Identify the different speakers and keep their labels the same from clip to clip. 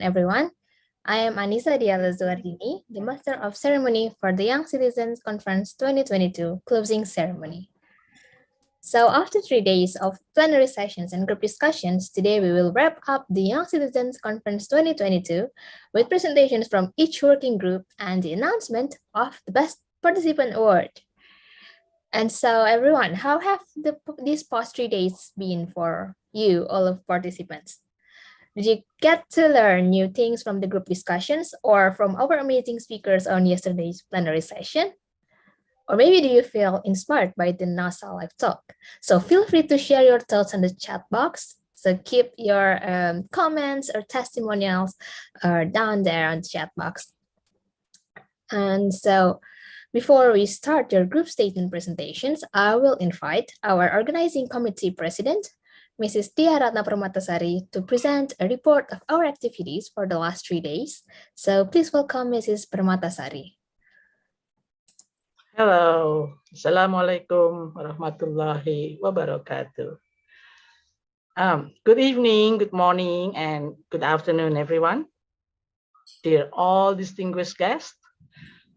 Speaker 1: everyone. I am Anissa Dialazuardini, the Master of Ceremony for the Young Citizens Conference 2022 closing ceremony. So after 3 days of plenary sessions and group discussions, today we will wrap up the Young Citizens Conference 2022 with presentations from each working group and the announcement of the Best Participant Award. And so everyone, how have these past 3 days been for you, all of participants? Did you get to learn new things from the group discussions or from our amazing speakers on yesterday's plenary session? Or maybe do you feel inspired by the NASA live talk? So feel free to share your thoughts in the chat box. So keep your comments or testimonials down there on the chat box. And so before we start your group statement presentations, I will invite our organizing committee president, Mrs. Tia Ratna Permatasari, to present a report of our activities for the last 3 days. So please welcome Mrs. Permatasari.
Speaker 2: Hello, Assalamualaikum warahmatullahi wabarakatuh. Good evening, good morning, and good afternoon, everyone. Dear all distinguished guests,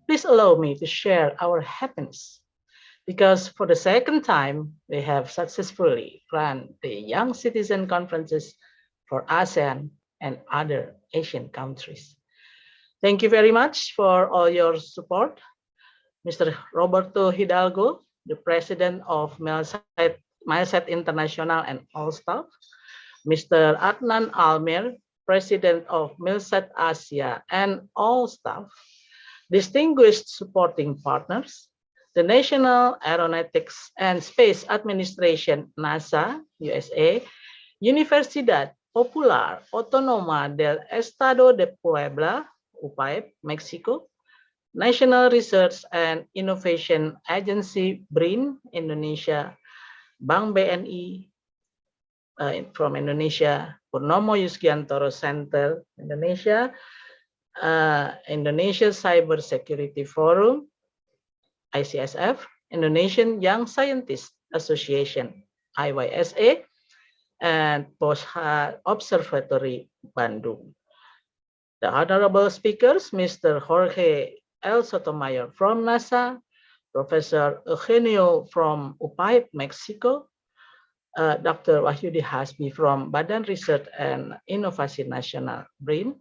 Speaker 2: please allow me to share our happiness because for the second time, we have successfully run the Young Citizen Conferences for ASEAN and other Asian countries. Thank you very much for all your support. Mr. Roberto Hidalgo, the president of Milset International and all staff, Mr. Adnan Almir, president of Milset Asia and all staff, distinguished supporting partners, the National Aeronautics and Space Administration, NASA, USA, Universidad Popular Autónoma del Estado de Puebla, UPAEP, Mexico, National Research and Innovation Agency, BRIN, Indonesia, Bank BNI from Indonesia, Purnomo Yusgiantoro Center, Indonesia, Indonesia Cyber Security Forum, ICSF, Indonesian Young Scientists Association, IYSA, and POSHA Observatory, Bandung. The honorable speakers, Mr. Jorge L. Sotomayor from NASA, Professor Eugenio from UPAEP, Mexico, Dr. Wahyudi Hasbi from Badan Riset and Inovasi Nasional, BRIN,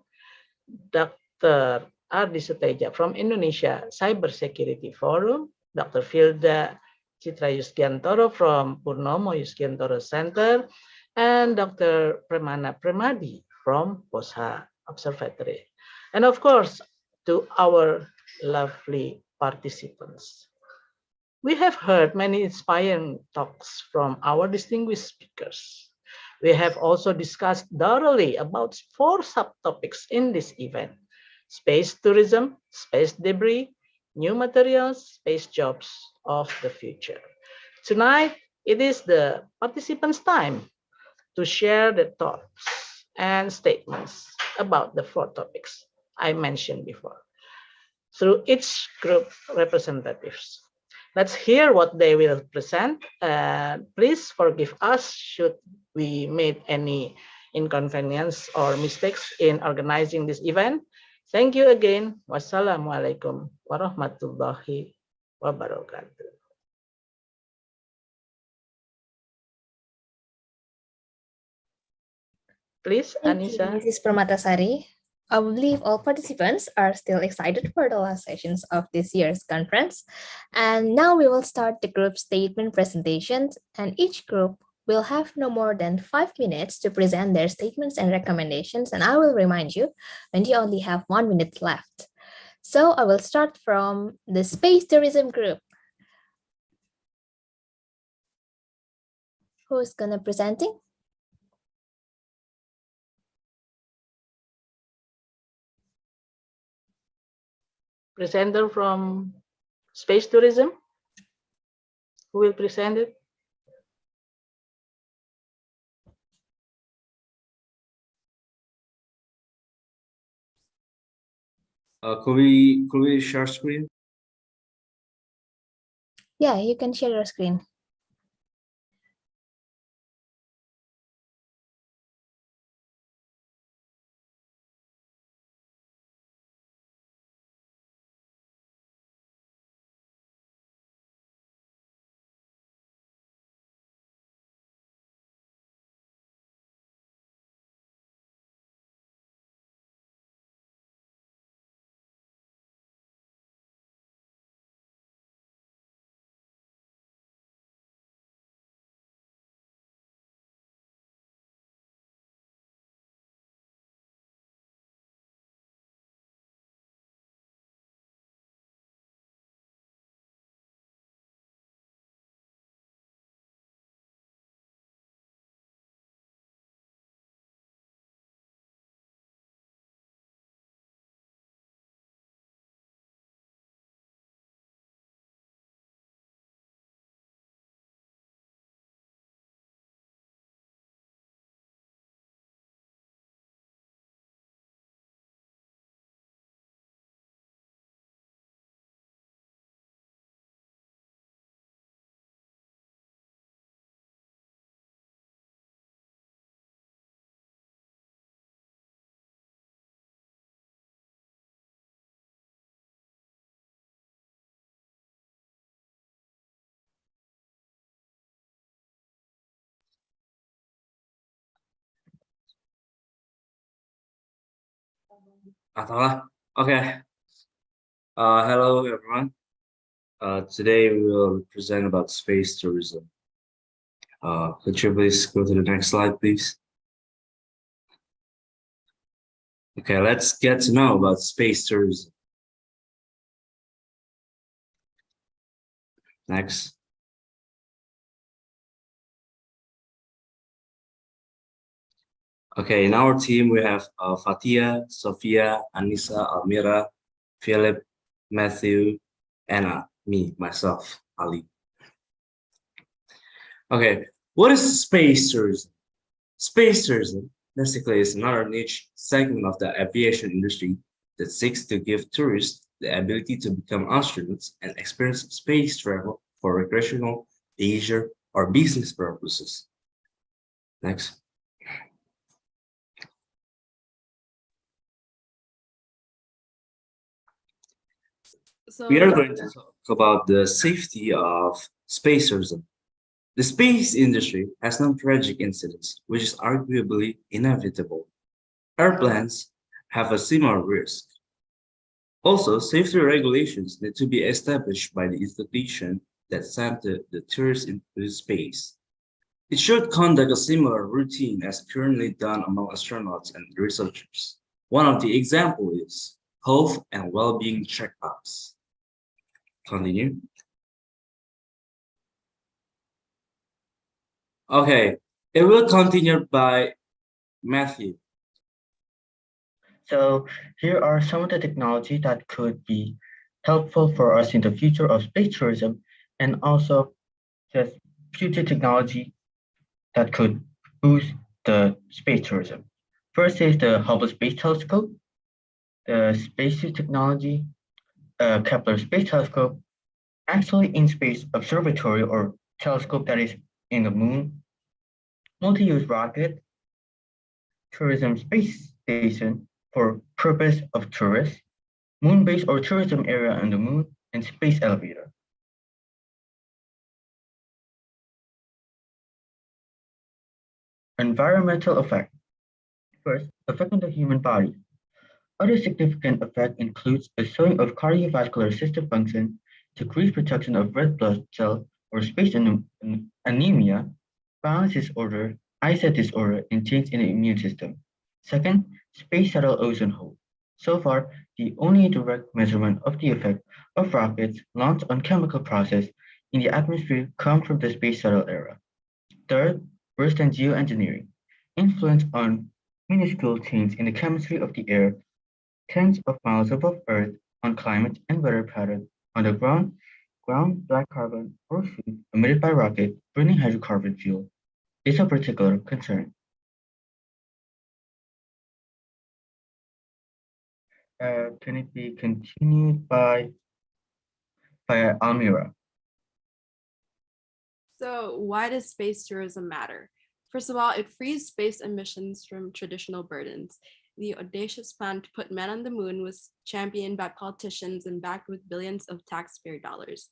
Speaker 2: Dr. Ardi Suteja from Indonesia Cyber Security Forum, Dr. Filda Citra Yusgiantoro from Purnomo Yusgiantoro Center, and Dr. Premana Premadi from POSHA Observatory. And of course, to our lovely participants. We have heard many inspiring talks from our distinguished speakers. We have also discussed thoroughly about 4 subtopics in this event: space tourism, space debris, new materials, space jobs of the future. Tonight, it is the participants' time to share their thoughts and statements about the 4 topics I mentioned before through each group representatives. Let's hear what they will present. Please forgive us should we made any inconvenience or mistakes in organizing this event. Thank you again. Wassalamualaikum warahmatullahi wabarakatuh. Please, Anissa.
Speaker 1: Thank you, Mrs. Permatasari. I believe all participants are still excited for the last sessions of this year's conference. And now we will start the group statement presentations, and each group will have no more than 5 minutes to present their statements and recommendations. And I will remind you when you only have 1 minute left. So I will start from the Space Tourism Group. Who's gonna presenting?
Speaker 2: Presenter from space tourism. Who will present it?
Speaker 3: Could we share screen?
Speaker 1: Yeah, you can share your screen.
Speaker 3: Okay. Hello everyone. Today we will present about space tourism. Could you please go to the next slide, please? Okay, let's get to know about space tourism. Next. Okay, in our team we have Fatia, Sophia, Anissa, Almira, Philip, Matthew, Anna, me, myself, Ali. Okay, what is space tourism? Space tourism basically is another niche segment of the aviation industry that seeks to give tourists the ability to become astronauts and experience space travel for recreational, leisure, or business purposes. Next. We are going to talk about the safety of space tourism. The space industry has known tragic incidents, which is arguably inevitable. Airplanes have a similar risk. Also, safety regulations need to be established by the institution that sent the tourists into space. It should conduct a similar routine as currently done among astronauts and researchers. One of the examples is health and well-being checkups. Continue. Okay, it will continue by Matthew.
Speaker 4: So here are some of the technology that could be helpful for us in the future of space tourism, and also just future technology that could boost the space tourism. First is the Hubble Space Telescope, the spacesuit technology, Kepler Space Telescope, actually in space observatory or telescope that is in the moon, multi-use rocket, tourism space station for purpose of tourists, moon base or tourism area on the moon, and space elevator. Environmental effect. First, effect on the human body. Other significant effect includes a slowing of cardiovascular system function, decreased production of red blood cell or space anemia, balance disorder, eyesight disorder, and change in the immune system. Second, space shuttle ozone hole. So far, the only direct measurement of the effect of rockets launched on chemical process in the atmosphere come from the space shuttle era. Third, worse than geoengineering. Influence on minuscule change in the chemistry of the air tens of miles above Earth on climate and weather pattern on the ground black carbon or soot emitted by rocket burning hydrocarbon fuel is of particular concern. Can it be continued by Almira?
Speaker 5: So why does space tourism matter? First of all, it frees space emissions from traditional burdens. The audacious plan to put men on the moon was championed by politicians and backed with billions of taxpayer dollars.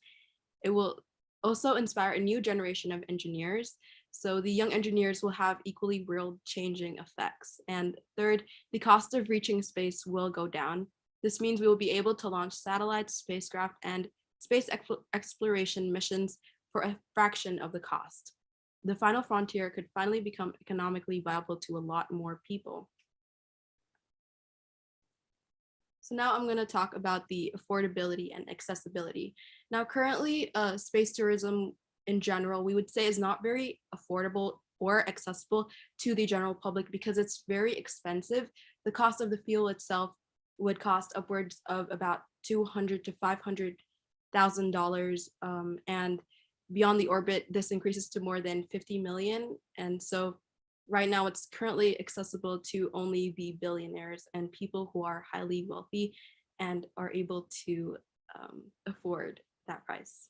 Speaker 5: It will also inspire a new generation of engineers. So the young engineers will have equally world-changing effects. And third, the cost of reaching space will go down. This means we will be able to launch satellites, spacecraft, and space exploration missions for a fraction of the cost. The final frontier could finally become economically viable to a lot more people. So now I'm going to talk about the affordability and accessibility. Now, currently, space tourism in general, we would say is not very affordable or accessible to the general public because it's very expensive. The cost of the fuel itself would cost upwards of about $200,000 to $500,000, and beyond the orbit, this increases to more than 50 million. And so right now it's currently accessible to only the billionaires and people who are highly wealthy and are able to afford that price.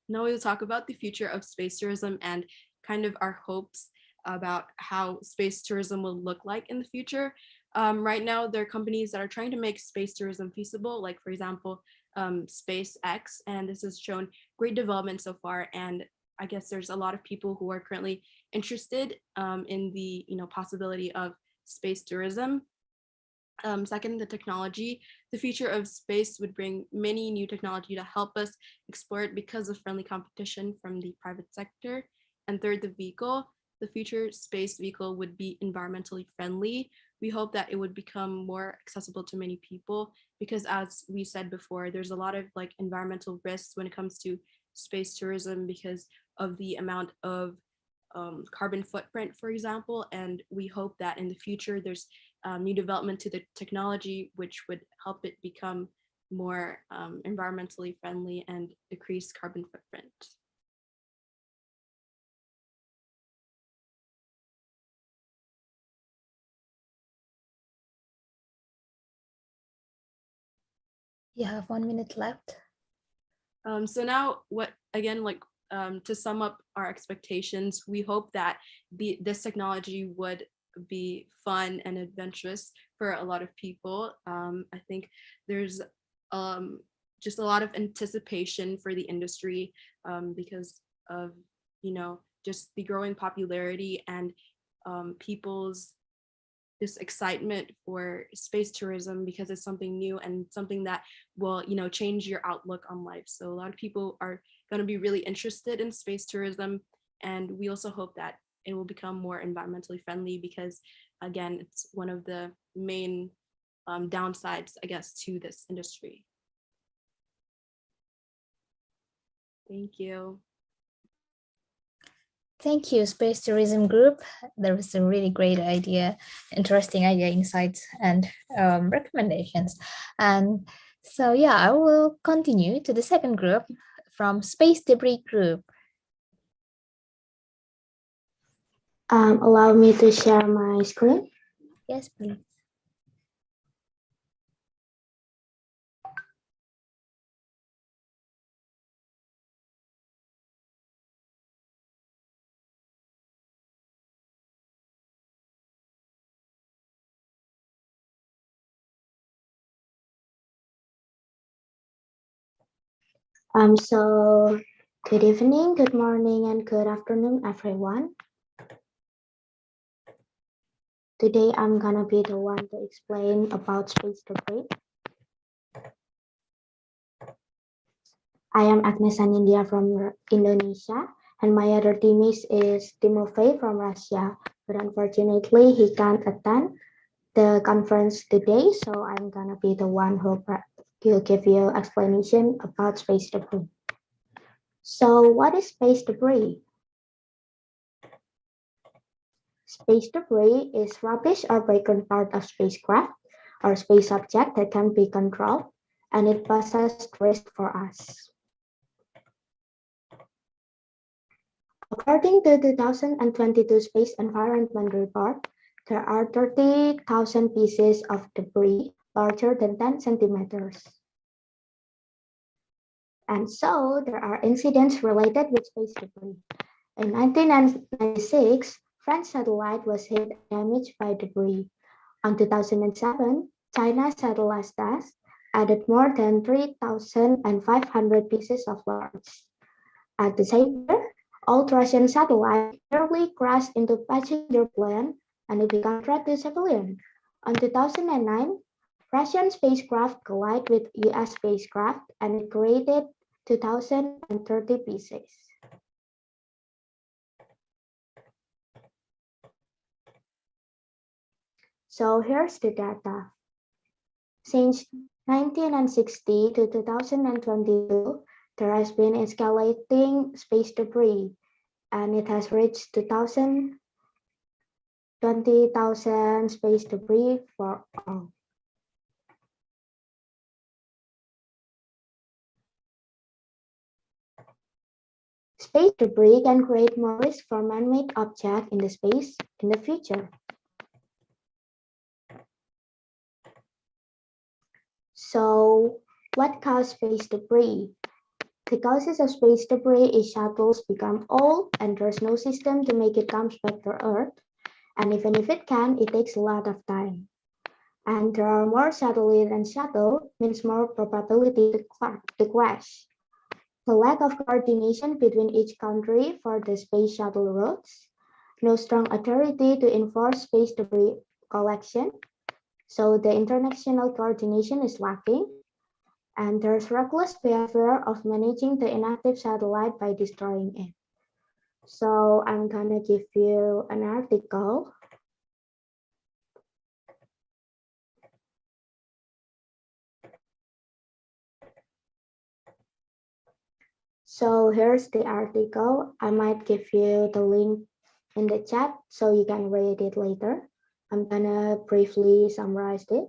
Speaker 5: Now we'll talk about the future of space tourism and kind of our hopes about how space tourism will look like in the future. Right now, there are companies that are trying to make space tourism feasible, like for example, SpaceX, and this has shown great development so far. And I guess there's a lot of people who are currently interested in the possibility of space tourism. Second, the technology. The future of space would bring many new technology to help us explore it because of friendly competition from the private sector. And third, the vehicle. The future space vehicle would be environmentally friendly. We hope that it would become more accessible to many people because, as we said before, there's a lot of like environmental risks when it comes to space tourism because of the amount of carbon footprint, for example. And we hope that in the future there's new development to the technology which would help it become more environmentally friendly and decrease carbon footprint.
Speaker 1: You have 1 minute left.
Speaker 5: So now what again, like to sum up our expectations, we hope that this technology would be fun and adventurous for a lot of people. I think there's just a lot of anticipation for the industry because of just the growing popularity and people's this excitement for space tourism because it's something new and something that will change your outlook on life. So a lot of people are going to be really interested in space tourism, and we also hope that it will become more environmentally friendly because again it's one of the main downsides, I guess, to this industry. Thank you.
Speaker 1: Thank you, Space Tourism Group. There was a really great idea, interesting idea, insights, and recommendations. And so, yeah, I will continue to the second group from Space Debris Group.
Speaker 6: Allow me to share my screen.
Speaker 1: Yes, please.
Speaker 6: So good evening, good morning, and good afternoon, everyone. Today, I'm gonna be the one to explain about space debris. I am Agnesan India from Indonesia, and my other teammate is Timofey from Russia. But unfortunately, he can't attend the conference today, so I'm gonna be the one who will give you explanation about space debris. So what is space debris? Space debris is rubbish or broken part of spacecraft or space object that can be controlled, and it poses risk for us. According to the 2022 Space Environment Report, there are 30,000 pieces of debris larger than 10 centimeters. And so there are incidents related with space debris. In 1996, French satellite was hit and damaged by debris. On 2007, China's satellite test added more than 3,500 pieces of large. At the same year, old Russian satellite nearly crashed into passenger plane and it became threat to civilians. On 2009, Russian spacecraft collided with US spacecraft and it created 2,030 pieces. So here's the data. Since 1960 to 2022, there has been escalating space debris, and it has reached 20,000 space debris for all. Space debris can create more risk for man-made objects in the space in the future. So, what causes space debris? The causes of space debris is shuttles become old and there's no system to make it come back to Earth. And even if it can, it takes a lot of time. And there are more satellites than shuttle means more probability to crash. The lack of coordination between each country for the space shuttle routes, no strong authority to enforce space debris collection. So the international coordination is lacking, and there's reckless behavior of managing the inactive satellite by destroying it. So I'm gonna give you an article. So here's the article. I might give you the link in the chat so you can read it later. I'm gonna briefly summarize it.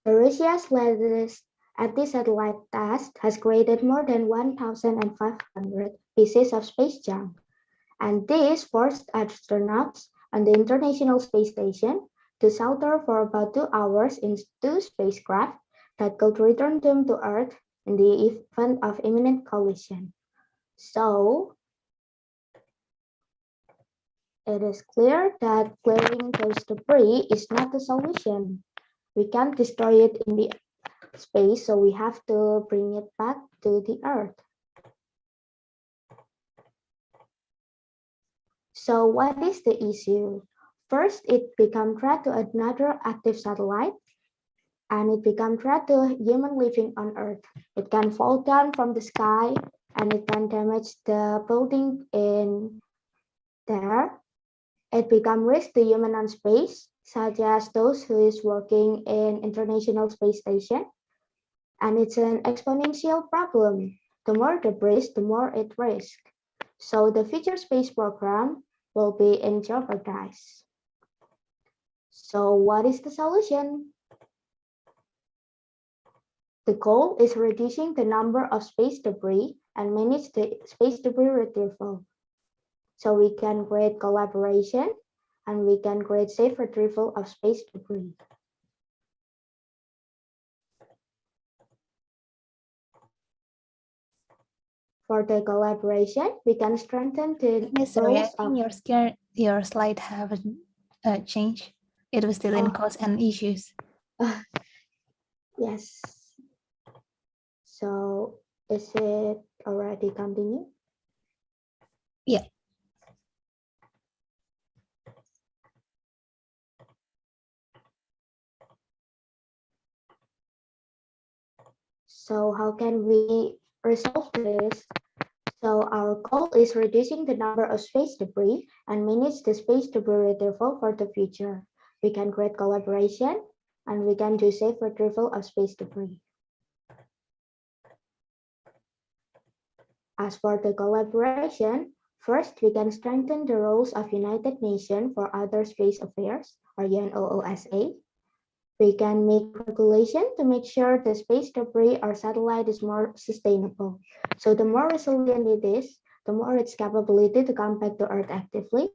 Speaker 6: Russia's latest anti-satellite test has created more than 1,500 pieces of space junk, and this forced astronauts on the International Space Station to shelter for about 2 hours in two spacecraft that could return them to Earth in the event of imminent collision. So, it is clear that clearing those debris is not the solution. We can't destroy it in the space, so we have to bring it back to the Earth. So what is the issue? First, it become threat to another active satellite, and it become threat to human living on Earth. It can fall down from the sky, and it can damage the building in there. It become risk to human on space, such as those who is working in International Space Station. And it's an exponential problem. The more debris, the more it risk. So the future space program will be in jeopardize. So what is the solution? The goal is reducing the number of space debris and manage the space debris retrieval. So we can create collaboration and we can create safe retrieval of space debris. For the collaboration, we can strengthen the
Speaker 1: Sorry, I
Speaker 6: roles
Speaker 1: think
Speaker 6: of
Speaker 1: your slide haven't changed. It was still in cost and issues.
Speaker 6: yes. So is it already continue?
Speaker 1: Yeah.
Speaker 6: So how can we resolve this? So our goal is reducing the number of space debris and manage the space debris retrieval for the future. We can create collaboration and we can do safe retrieval of space debris. As for the collaboration, first we can strengthen the roles of United Nations for Outer Space Affairs, or UNOOSA. We can make regulation to make sure the space debris or satellite is more sustainable. So the more resilient it is, the more its capability to come back to Earth actively.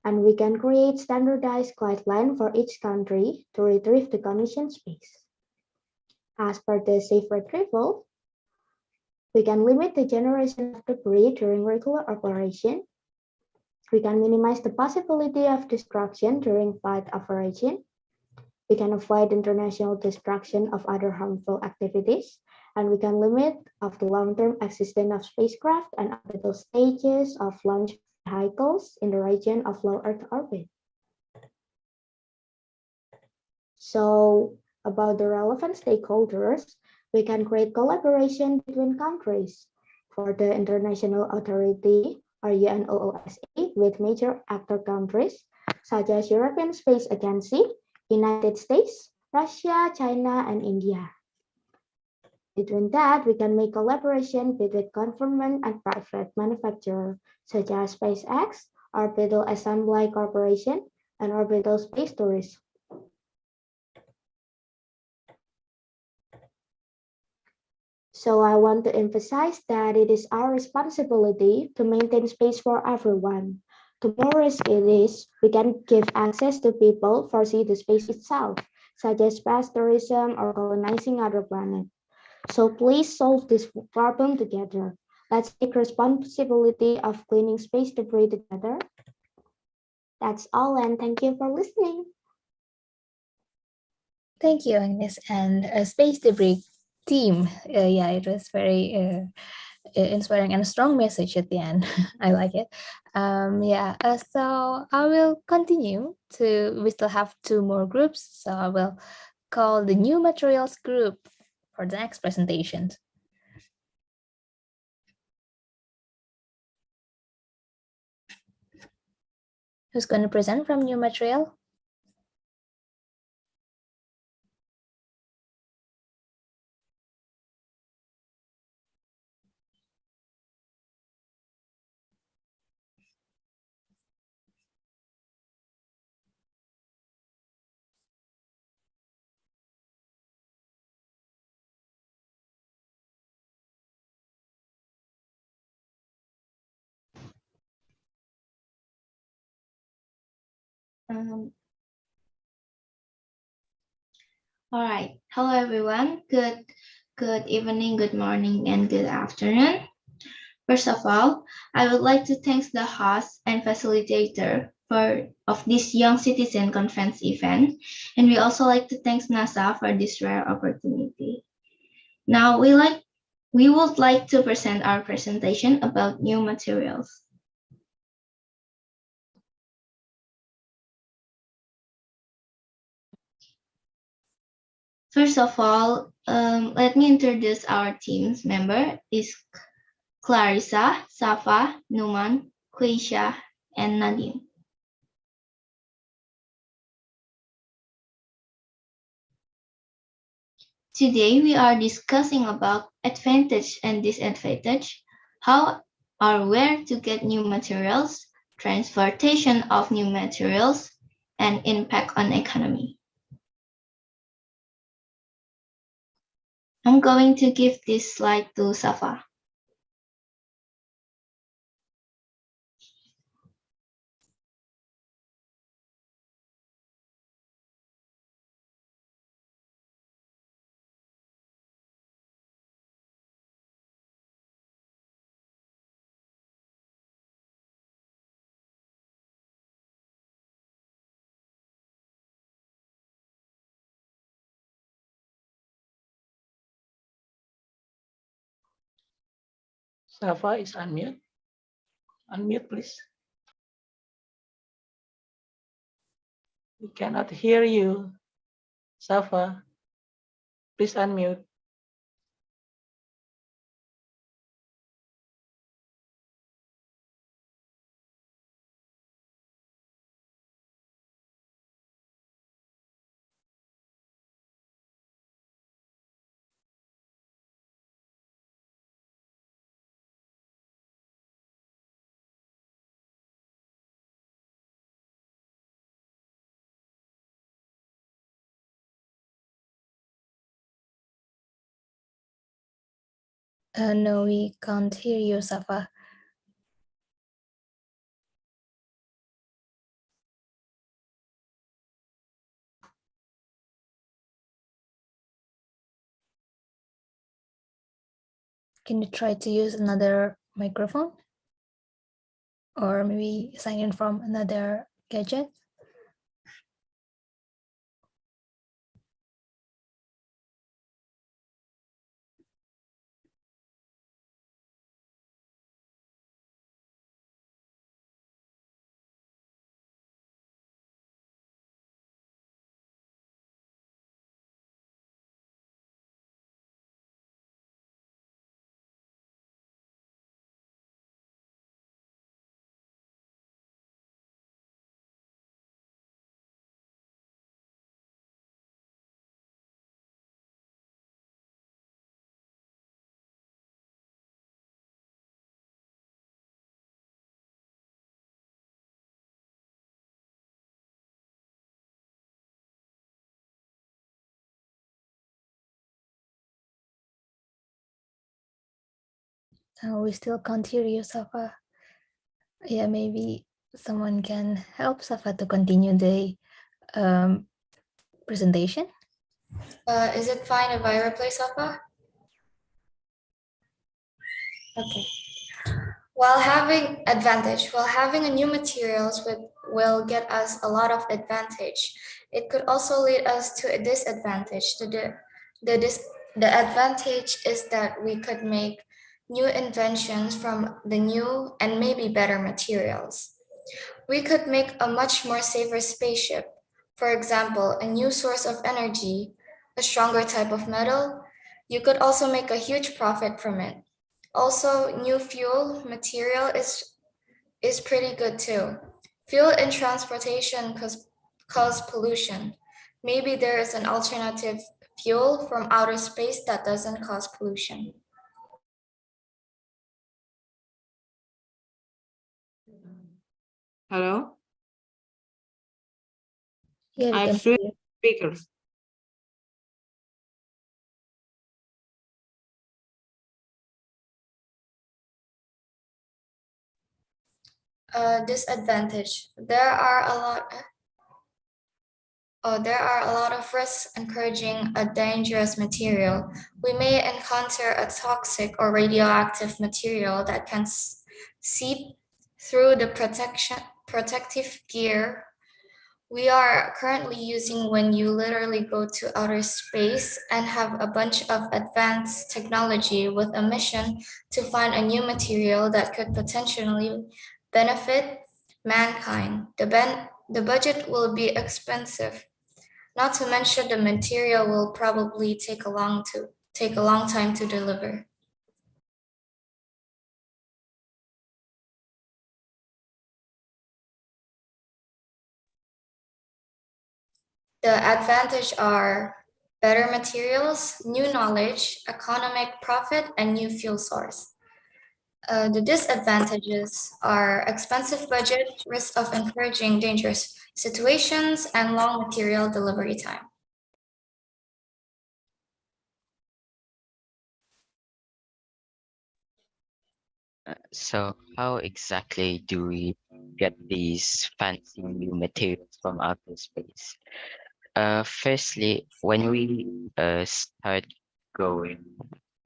Speaker 6: And we can create standardized guidelines for each country to retrieve the commissioned space. As per the safe retrieval, we can limit the generation of debris during regular operation. We can minimize the possibility of destruction during flight operation. We can avoid international destruction of other harmful activities, and we can limit of the long-term existence of spacecraft and orbital stages of launch vehicles in the region of low Earth orbit. So about the relevant stakeholders, we can create collaboration between countries. For the International Authority, or UNOOSA, with major actor countries, such as European Space Agency, United States, Russia, China, and India. Between that, we can make collaboration between government and private manufacturers, such as SpaceX, Orbital Assembly Corporation, and Orbital Space Tourism. So I want to emphasize that it is our responsibility to maintain space for everyone. The more risk it is, we can give access to people foresee the space itself, such as space tourism or colonizing other planets. So please solve this problem together. Let's take responsibility of cleaning space debris together. That's all, and thank you for listening.
Speaker 1: Thank you, Agnes. And space debris team. Yeah, it was very inspiring and strong message at the end. I like it. So I will continue we still have two more groups. So I will call the new materials group for the next presentation. Who's going to present from new material?
Speaker 6: All right. Hello, everyone. Good evening, good morning, and good afternoon. First of all, I would like to thank the host and facilitator of this Young Citizen Conference event, and we also like to thank NASA for this rare opportunity. Now, we would like to present our presentation about new materials. First of all, let me introduce our team's member is Clarissa, Safa, Numan, Quisha, and Nadine. Today we are discussing about advantage and disadvantage, how or where to get new materials, transportation of new materials, and impact on economy. I'm going to give this slide to Safa.
Speaker 2: Safa is unmute. Unmute, please. We cannot hear you. Safa, please unmute.
Speaker 1: No, we can't hear you, Safa. Can you try to use another microphone? Or maybe sign in from another gadget? We still can't hear you, Safa. Yeah, maybe someone can help Safa to continue the presentation.
Speaker 7: Is it fine if I replace Safa? Okay. While having a new materials will get us a lot of advantage. It could also lead us to a disadvantage. The advantage is that we could make new inventions from the new and maybe better materials. We could make a much more safer spaceship. For example, a new source of energy, a stronger type of metal. You could also make a huge profit from it. Also, new fuel material is pretty good too. Fuel in transportation cause pollution. Maybe there is an alternative fuel from outer space that doesn't cause pollution.
Speaker 8: Hello,
Speaker 1: Yeah, we
Speaker 8: I
Speaker 1: can
Speaker 8: have
Speaker 1: hear
Speaker 8: three
Speaker 1: you.
Speaker 8: speakers.
Speaker 7: Disadvantage. There are a lot of risks encouraging a dangerous material. We may encounter a toxic or radioactive material that can seep through the protective gear we are currently using when you literally go to outer space and have a bunch of advanced technology with a mission to find a new material that could potentially benefit mankind. The budget will be expensive, not to mention the material will probably take a long time to deliver. The advantage are better materials, new knowledge, economic profit, and new fuel source. The disadvantages are expensive budget, risk of encouraging dangerous situations, and long material delivery time.
Speaker 9: So how exactly do we get these fancy new materials from outer space? Firstly, when we start going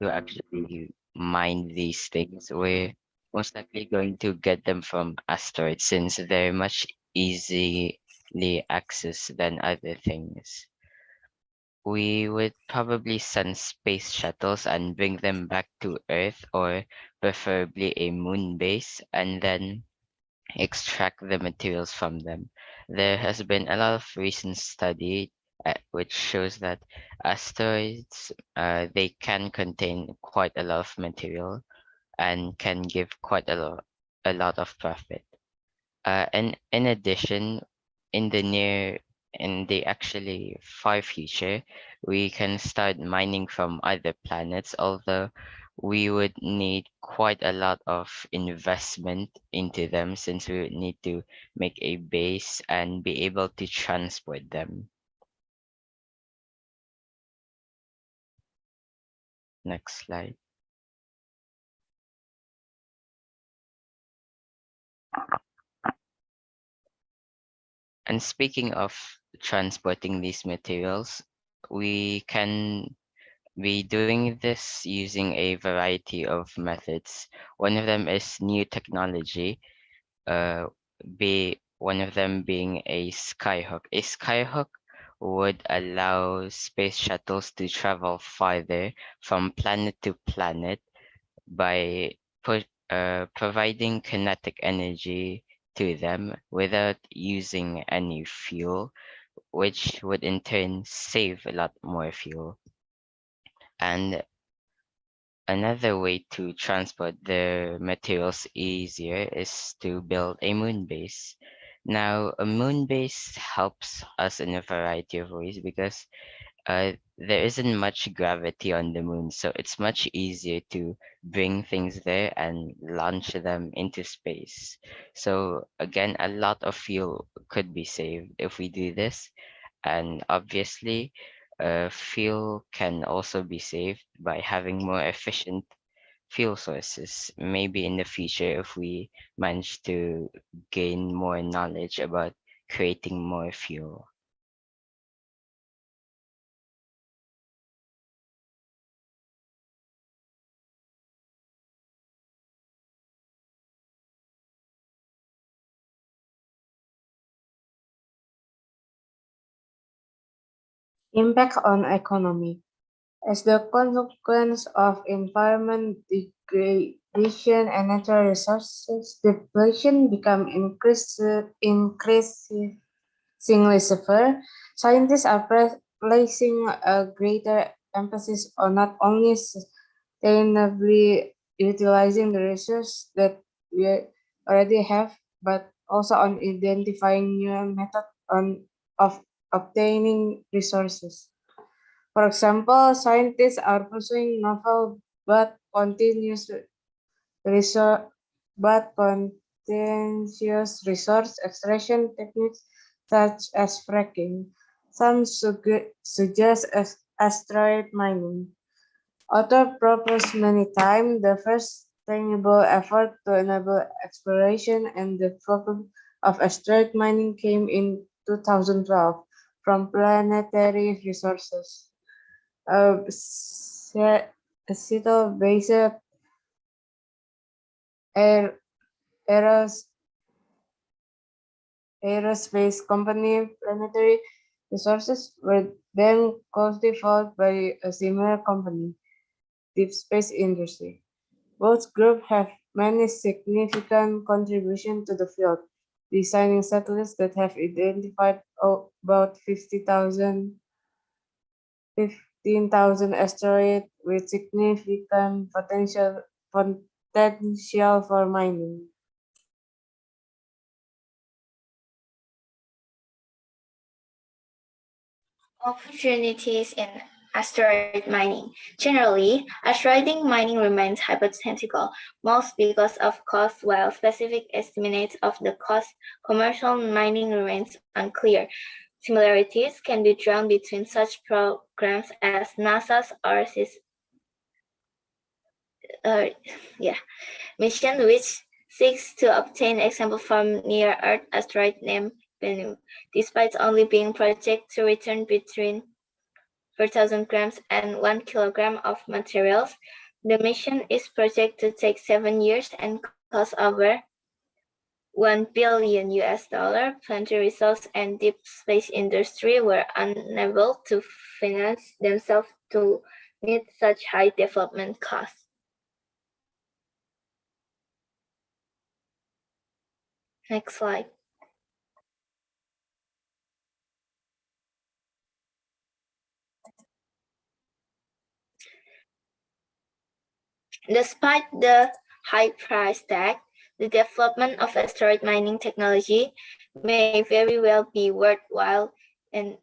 Speaker 9: to actually mine these things, we're most likely going to get them from asteroids since they're much easily accessed than other things. We would probably send space shuttles and bring them back to Earth or preferably a moon base and then extract the materials from them. There has been a lot of recent study which shows that asteroids they can contain quite a lot of material and can give quite a lot of profit. And in addition, in the near in the actually far future, we can start mining from other planets, although we would need quite a lot of investment into them since we would need to make a base and be able to transport them. Next slide. And speaking of transporting these materials, we can be doing this using a variety of methods. One of them is new technology, be one of them being a skyhook. A skyhook would allow space shuttles to travel farther from planet to planet by providing kinetic energy to them without using any fuel, which would in turn save a lot more fuel. And another way to transport the materials easier is to build a moon base. Now, a moon base helps us in a variety of ways because there isn't much gravity on the moon, so it's much easier to bring things there and launch them into space. So again, a lot of fuel could be saved if we do this, and obviously, fuel can also be saved by having more efficient fuel sources. Maybe in the future, if we manage to gain more knowledge about creating more fuel.
Speaker 10: Impact on economy. As the consequence of environment
Speaker 8: degradation and natural resources depletion become increasingly severe, scientists are placing a greater emphasis on not only sustainably utilizing the resources that we already have, but also on identifying new methods of obtaining resources. For example, scientists are pursuing novel but continuous resource but contentious resource extraction techniques such as fracking. Some suggest asteroid mining. Others propose many times the first sustainable effort to enable exploration and development of asteroid mining came in 2012 from planetary resources. A Seattle-based air, aeros, aerospace company Planetary Resources were then closely followed by a similar company, Deep Space Industry. Both groups have many significant contributions to the field, designing satellites that have identified about 15,000 asteroids with significant potential for mining.
Speaker 10: Opportunities in asteroid mining. Generally, asteroid mining remains hypothetical, most because of cost, while specific estimates of the cost commercial mining remains unclear. Similarities can be drawn between such programs as NASA's uh, yeah, mission, which seeks to obtain example from near-Earth asteroid named Bennu, despite only being projected to return between 4,000 grams and 1 kilogram of materials. The mission is projected to take 7 years and cost over $1 billion US. Plenty resource and deep space industry were unable to finance themselves to meet such high development costs. Next slide. Despite the high price tag, the development of asteroid mining technology may very well be worthwhile and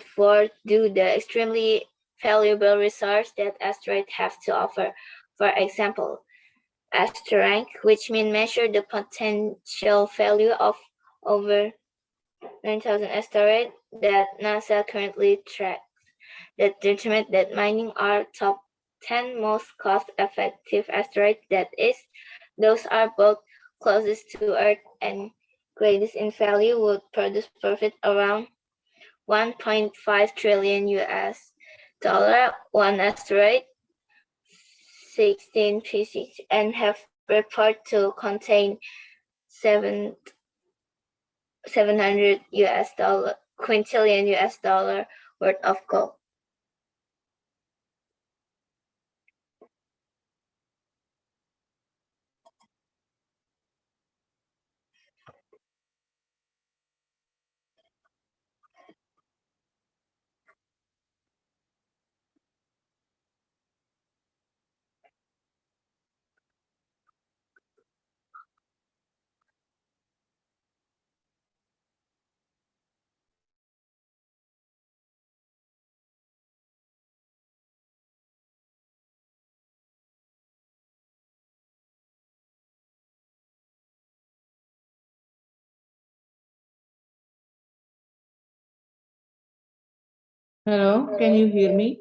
Speaker 10: for due the extremely valuable resource that asteroids have to offer. For example, AstroRank, which means measure the potential value of over 9,000 asteroids that NASA currently tracks, that determined that mining are top 10 most cost-effective asteroids. That is, those are both closest to Earth and greatest in value, would produce profit around 1.5 trillion US dollar. One asteroid, 16 pieces, and have reported to contain 700 quintillion US dollar worth of gold.
Speaker 11: Hello, can you hear me?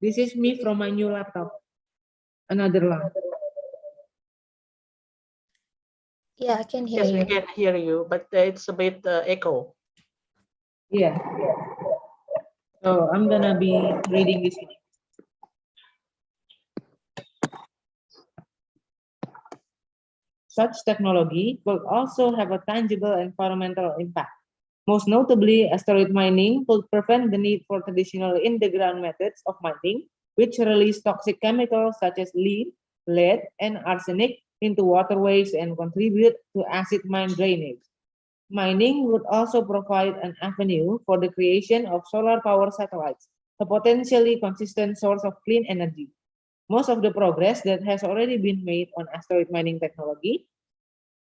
Speaker 11: This is me from my new laptop. Another lamp.
Speaker 1: Yeah, I can hear
Speaker 2: Yes, we
Speaker 1: you.
Speaker 2: can hear you, but it's a bit echo.
Speaker 11: Yeah. So I'm gonna be reading this one. Such technology could also have a tangible environmental impact. Most notably, asteroid mining could prevent the need for traditional in-the-ground methods of mining, which release toxic chemicals such as lead, and arsenic into waterways and contribute to acid mine drainage. Mining would also provide an avenue for the creation of solar power satellites, a potentially consistent source of clean energy. Most of the progress that has already been made on asteroid mining technology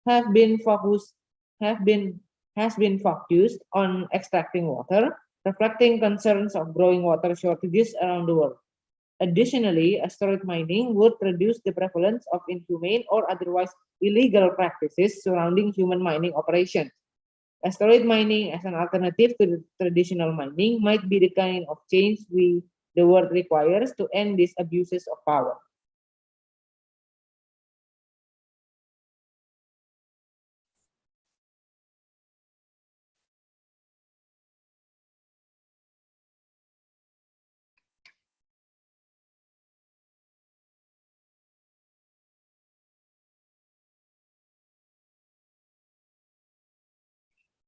Speaker 11: have been focused have been has been focused on extracting water, reflecting concerns of growing water shortages around the world. Additionally, asteroid mining would reduce the prevalence of inhumane or otherwise illegal practices surrounding human mining operations. Asteroid mining as an alternative to the traditional mining might be the kind of change the world requires to end these abuses of power.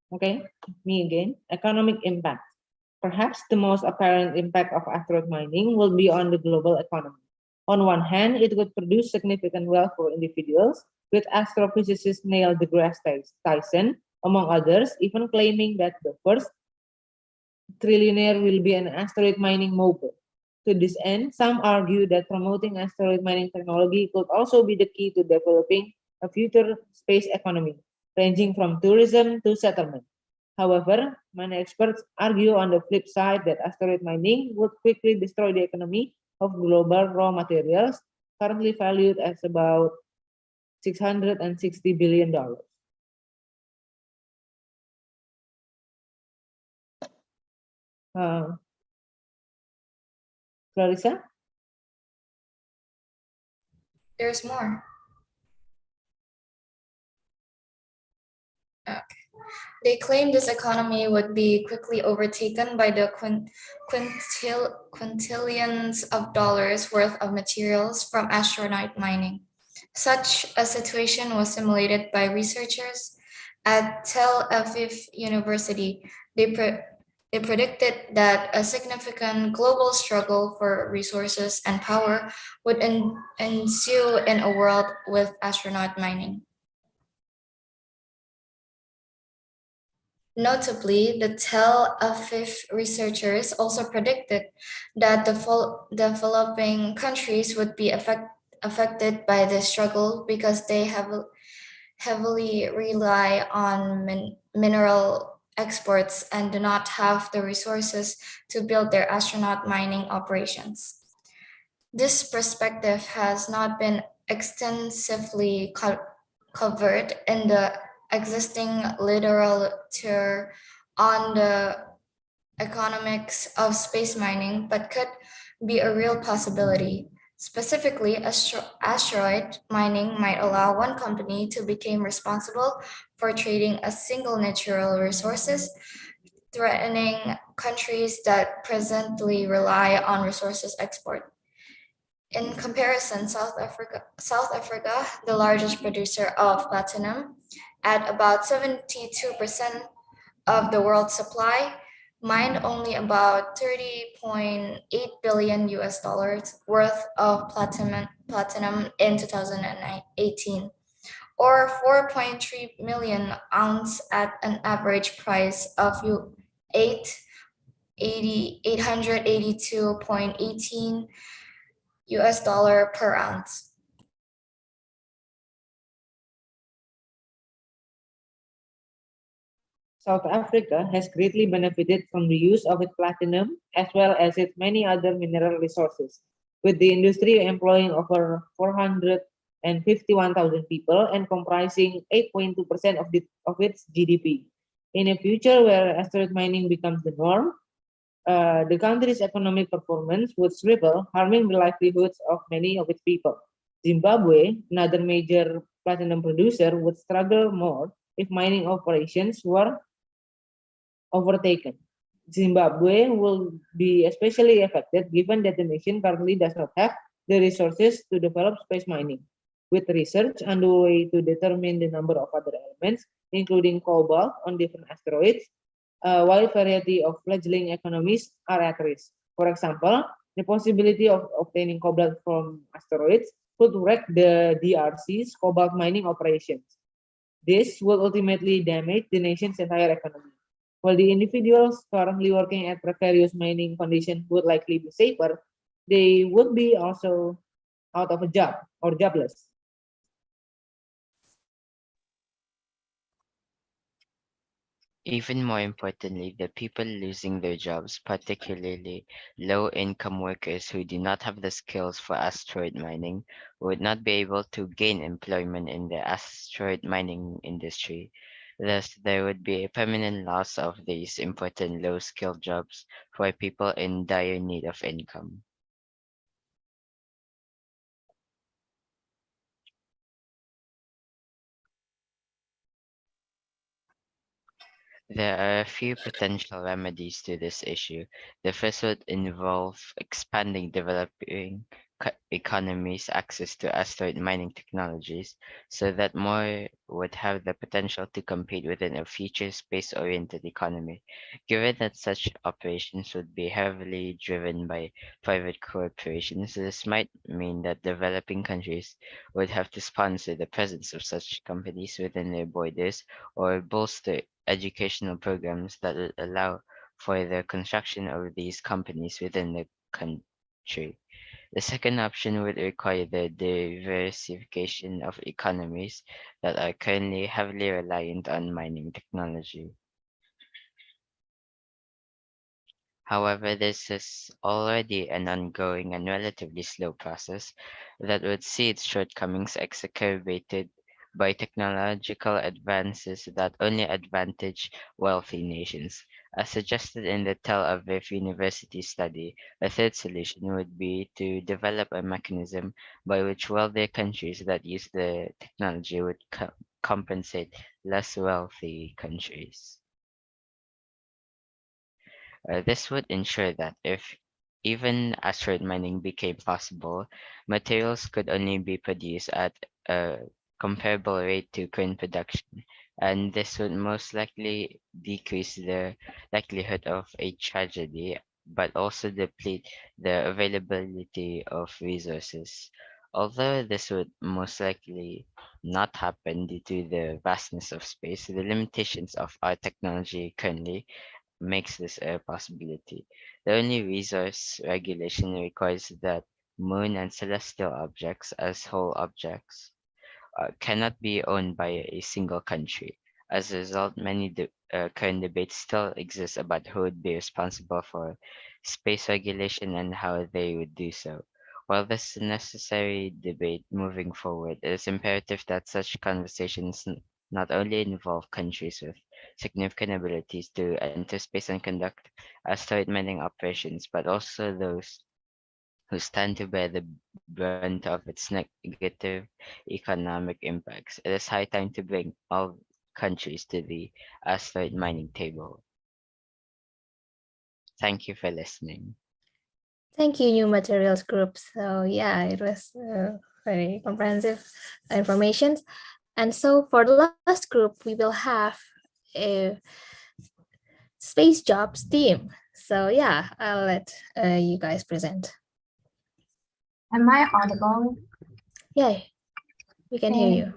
Speaker 11: Okay, me again. Economic impact. Perhaps the most apparent impact of asteroid mining will be on the global economy. On one hand, it would produce significant wealth for individuals, with astrophysicist Neil deGrasse Tyson, among others, even claiming that the first trillionaire will be an asteroid mining mogul. To this end, some argue that promoting asteroid mining technology could also be the key to developing a future space economy, ranging from tourism to settlement. However, many experts argue on the flip side that asteroid mining would quickly destroy the economy of global raw materials, currently valued at about $660 billion. Uh, Clarissa?
Speaker 7: There's more. Okay. They claim this economy would be quickly overtaken by the quintillions of dollars worth of materials from astronaut mining. Such a situation was simulated by researchers at Tel Aviv University. They predicted that a significant global struggle for resources and power would ensue in a world with astronaut mining. Notably, the Tel Aviv researchers also predicted that the developing countries would be affected by the struggle because they heavily rely on mineral exports and do not have the resources to build their astronaut mining operations. This perspective has not been extensively covered in the existing literature on the economics of space mining, but could be a real possibility. Specifically, asteroid mining might allow one company to become responsible for trading a single natural resources, threatening countries that presently rely on resources export. In comparison, South Africa, the largest producer of platinum, at about 72% of the world's supply, mined only about 30.8 billion US dollars worth of platinum in 2018, or 4.3 million ounce at an average price of 882.18 US dollar per ounce.
Speaker 11: South Africa has greatly benefited from the use of its platinum as well as its many other mineral resources, with the industry employing over 451,000 people and comprising 8.2% of its GDP. In a future where asteroid mining becomes the norm, the country's economic performance would shrivel, harming the livelihoods of many of its people. Zimbabwe, another major platinum producer, would struggle more if mining operations were overtaken. Zimbabwe will be especially affected given that the nation currently does not have the resources to develop space mining, with research underway to determine the number of other elements, including cobalt on different asteroids, a wide variety of fledgling economies are at risk. For example, The possibility of obtaining cobalt from asteroids could wreck the DRC's cobalt mining operations. This will ultimately damage the nation's entire economy. While the individuals currently working at precarious mining conditions would likely be safer, they would be also out of a job or jobless.
Speaker 9: Even more importantly, the people losing their jobs, particularly low-income workers who do not have the skills for asteroid mining, would not be able to gain employment in the asteroid mining industry. Thus, there would be a permanent loss of these important low-skilled jobs for people in dire need of income. There are a few potential remedies to this issue. The first would involve expanding developing economies' access to asteroid mining technologies so that more would have the potential to compete within a future space-oriented economy. Given that such operations would be heavily driven by private corporations, this might mean that developing countries would have to sponsor the presence of such companies within their borders or bolster educational programs that will allow for the construction of these companies within the country. The second option would require the diversification of economies that are currently heavily reliant on mining technology. However, this is already an ongoing and relatively slow process that would see its shortcomings exacerbated by technological advances that only advantage wealthy nations. As suggested in the Tel Aviv University study, a third solution would be to develop a mechanism by which wealthier countries that use the technology would compensate less wealthy countries. This would ensure that if even asteroid mining became possible, materials could only be produced at a comparable rate to current production, and this would most likely decrease the likelihood of a tragedy, but also deplete the availability of resources. Although this would most likely not happen due to the vastness of space, the limitations of our technology currently makes this a possibility. The only resource regulation requires that moon and celestial objects as whole objects cannot be owned by a single country. As a result, many current debates still exist about who would be responsible for space regulation and how they would do so. While this is a necessary debate moving forward, it is imperative that such conversations not only involve countries with significant abilities to enter space and conduct asteroid mining operations, but also those who stand to bear the brunt of its negative economic impacts. It is high time to bring all countries to the asteroid mining table. Thank you for listening.
Speaker 1: Thank you, New Materials Group. So yeah, it was very comprehensive information. And so for the last group, we will have a space jobs team. So yeah, I'll let you guys present.
Speaker 6: Am I audible?
Speaker 1: Yeah, we can hear you.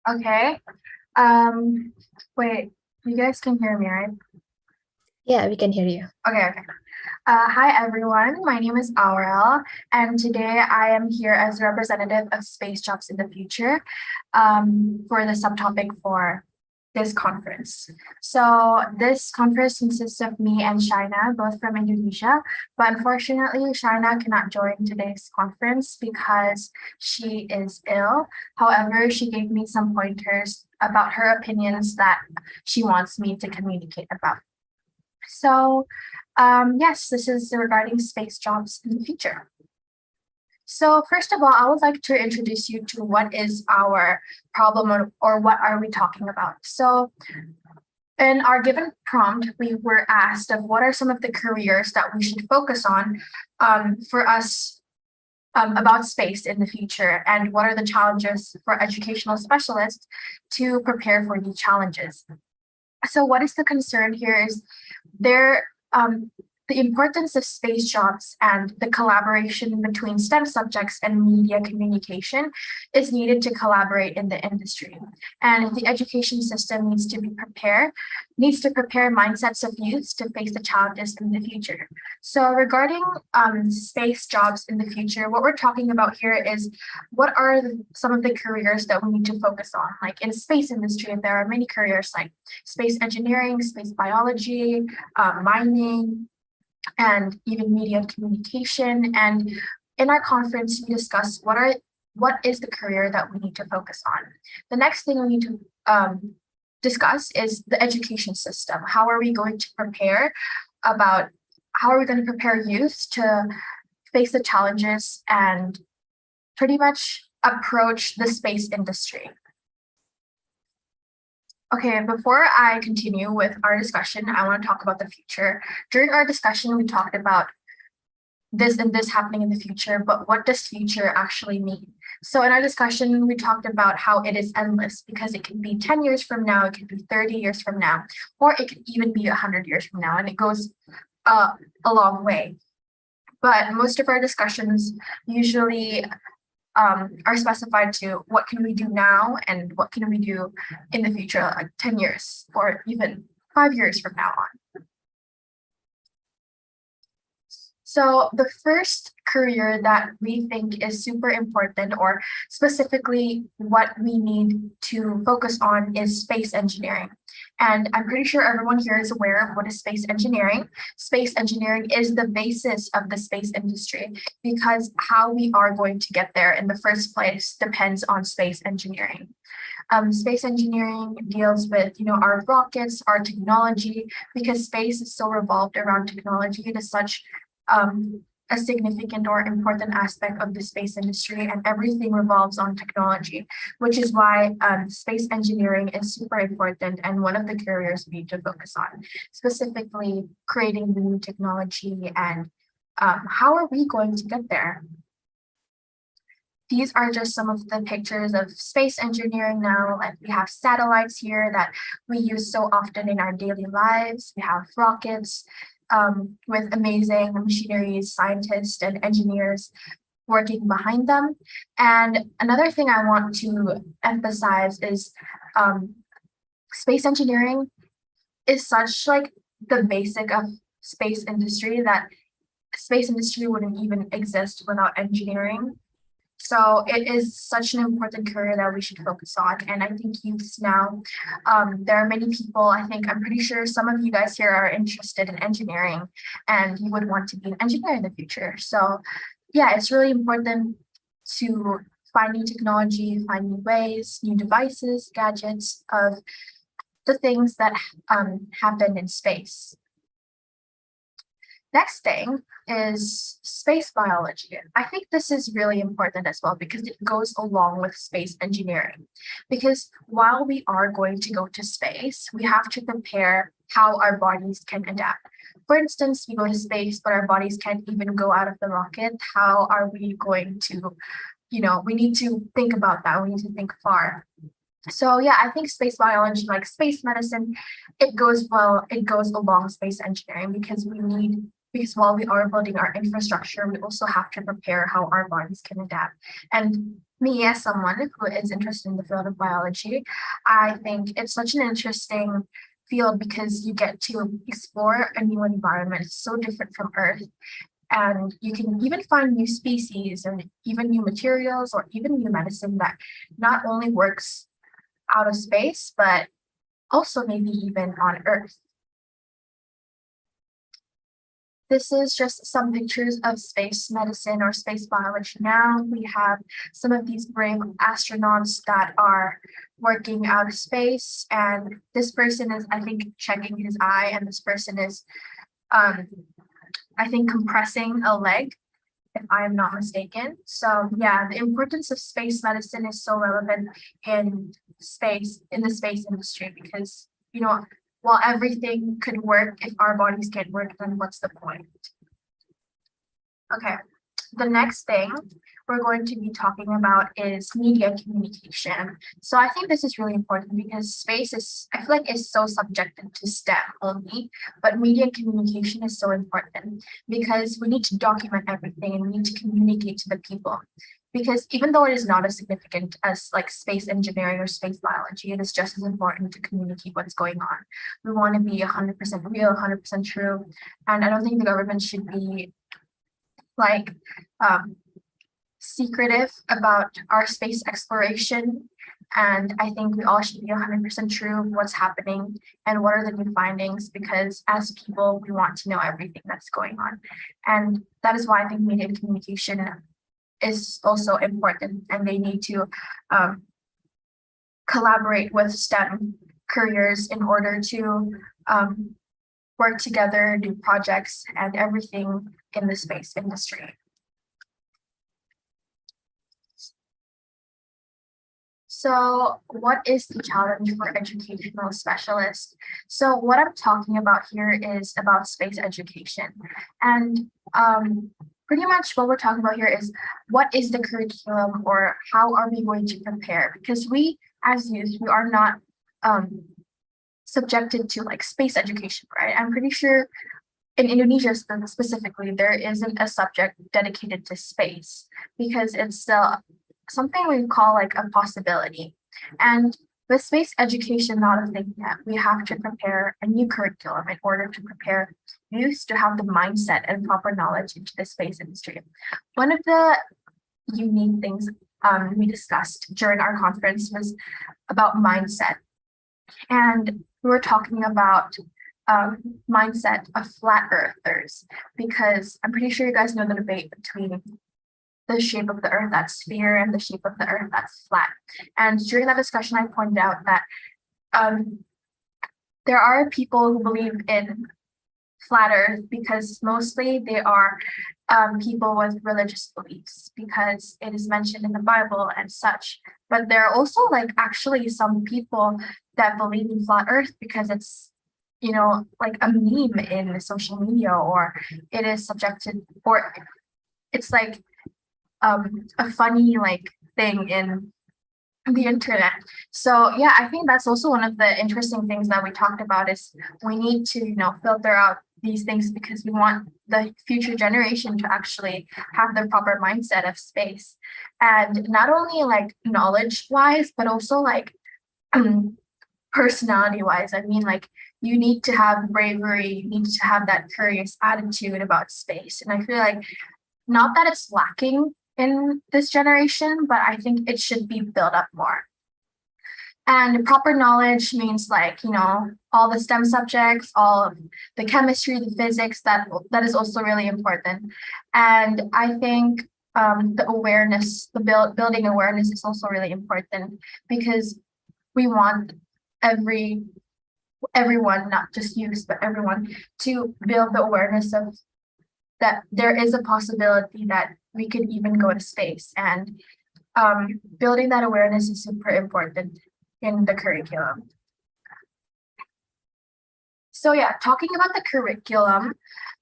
Speaker 6: Okay. Wait, you guys can hear me, right?
Speaker 1: Yeah, we can hear you.
Speaker 6: Okay. Hi, everyone. My name is Aurel, and today I am here as a representative of Space Jobs in the Future for the subtopic for this conference. So this conference consists of me and Shaina, both from Indonesia, but unfortunately, Shaina cannot join today's conference because she is ill. However, she gave me some pointers about her opinions that she wants me to communicate about. So yes, this is regarding space jobs in the future.
Speaker 12: So first of all, I would like to introduce you to what is our problem or what are we talking about. So in our given prompt, we were asked of what are some of the careers that we should focus on for us about space in the future, and what are the challenges for educational specialists to prepare for these challenges. So what is the concern here is there the importance of space jobs and the collaboration between STEM subjects and media communication is needed to collaborate in the industry. And the education system needs to prepare mindsets of youths to face the challenges in the future. So regarding space jobs in the future, what we're talking about here is what are some of the careers that we need to focus on. Like in space industry, there are many careers like space engineering, space biology, mining, and even media and communication. And in our conference, we discussed what is the career that we need to focus on. The next thing we need to discuss is the education system. How are we going to prepare youth to face the challenges and pretty much approach the space industry? Okay, before I continue with our discussion, I want to talk about the future. During our discussion, we talked about this and this happening in the future, but what does future actually mean? So in our discussion, we talked about how it is endless because it can be 10 years from now, it could be 30 years from now, or it could even be 100 years from now, and it goes a long way. But most of our discussions usually are specified to what can we do now and what can we do in the future, like 10 years or even 5 years from now on. So the first career that we think is super important, or specifically what we need to focus on, is space engineering. And I'm pretty sure everyone here is aware of what is space engineering. Space engineering is the basis of the space industry because how we are going to get there in the first place depends on space engineering. Space engineering deals with, our rockets, our technology, because space is so revolved around technology. It is such a significant or important aspect of the space industry, and everything revolves on technology, which is why space engineering is super important and one of the careers we need to focus on, specifically creating the new technology and how are we going to get there? These are just some of the pictures of space engineering now. Like we have satellites here that we use so often in our daily lives. We have rockets, with amazing machineries, scientists, and engineers working behind them. And another thing I want to emphasize is space engineering is such like the basic of space industry that space industry wouldn't even exist without engineering. So it is such an important career that we should focus on. And I think youths now, there are many people, I'm pretty sure some of you guys here are interested in engineering and you would want to be an engineer in the future. So yeah, it's really important to find new technology, find new ways, new devices, gadgets of the things that happen in space. Next thing is space biology. I think this is really important as well because it goes along with space engineering. Because while we are going to go to space, we have to prepare how our bodies can adapt. For instance, we go to space, but our bodies can't even go out of the rocket. How are we going to, we need to think about that. We need to think far. So yeah, I think space biology, like space medicine, it goes along space engineering because while we are building our infrastructure, we also have to prepare how our bodies can adapt. And me, as someone who is interested in the field of biology, I think it's such an interesting field because you get to explore a new environment so different from Earth. And you can even find new species and even new materials or even new medicine that not only works out of space, but also maybe even on Earth. This is just some pictures of space medicine or space biology now. We have some of these brave astronauts that are working out of space, and this person is, checking his eye, and this person is, compressing a leg. if I am not mistaken. So yeah, the importance of space medicine is so relevant in the space industry, because while everything could work, if our bodies can't work, then what's the point? Okay, the next thing we're going to be talking about is media communication. So I think this is really important because space I feel like is so subjected to STEM only, but media communication is so important because we need to document everything and we need to communicate to the people. Because even though it is not as significant as like space engineering or space biology, it is just as important to communicate what's going on. We want to be 100% real, 100% true. And I don't think the government should be like secretive about our space exploration. And I think we all should be 100% true of what's happening and what are the new findings, because as people, we want to know everything that's going on. And that is why I think media communication is also important, and they need to collaborate with STEM careers in order to work together, do projects and everything in the space industry. So what is the challenge for educational specialists? So what I'm talking about here is about space education. And pretty much what we're talking about here is what is the curriculum, or how are we going to prepare? Because we as youth, we are not subjected to like space education, right? I'm pretty sure in Indonesia specifically, there isn't a subject dedicated to space because it's still something we call like a possibility. And with space education not a thing yet, we have to prepare a new curriculum in order to prepare youth to have the mindset and proper knowledge into the space industry. One of the unique things we discussed during our conference was about mindset. And we were talking about mindset of flat earthers, because I'm pretty sure you guys know the debate between the shape of the earth that's sphere and the shape of the earth that's flat. And during that discussion, I pointed out that there are people who believe in flat earth because mostly they are people with religious beliefs, because it is mentioned in the Bible and such. But there are also like actually some people that believe in flat earth because it's like a meme in social media, or it is subjected, or it's like a funny like thing in the internet. So yeah, I think that's also one of the interesting things that we talked about, is we need to filter out these things because we want the future generation to actually have the proper mindset of space, and not only like knowledge wise but also like personality wise. I mean, like, you need to have bravery, you need to have that curious attitude about space, and I feel like not that it's lacking in this generation, but I think it should be built up more. And proper knowledge means like, all the STEM subjects, all of the chemistry, the physics, that is also really important. And I think the awareness, building awareness is also really important, because we want everyone, not just youth, but everyone, to build the awareness of that there is a possibility that we could even go to space, and building that awareness is super important in the curriculum. So yeah, talking about the curriculum,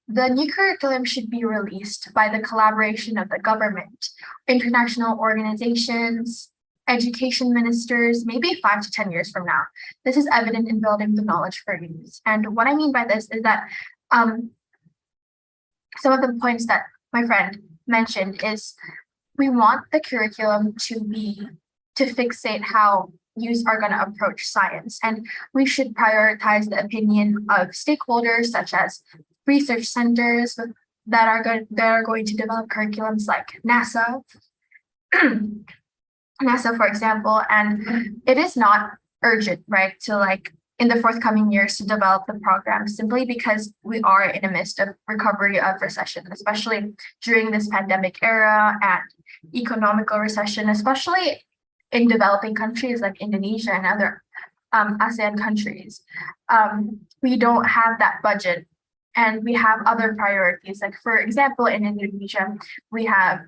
Speaker 12: the new curriculum should be released by the collaboration of the government, international organizations, education ministers, maybe 5 to 10 years from now. This is evident in building the knowledge for youth. And what I mean by this is that some of the points that my friend mentioned is we want the curriculum to fixate how youth are going to approach science, and we should prioritize the opinion of stakeholders such as research centers that are going to develop curriculums, like NASA, for example. And it is not urgent, right, to like in the forthcoming years to develop the program, simply because we are in the midst of recovery of recession, especially during this pandemic era, and economical recession, especially in developing countries like Indonesia and other ASEAN countries. We don't have that budget And we have other priorities, like for example, in Indonesia, we have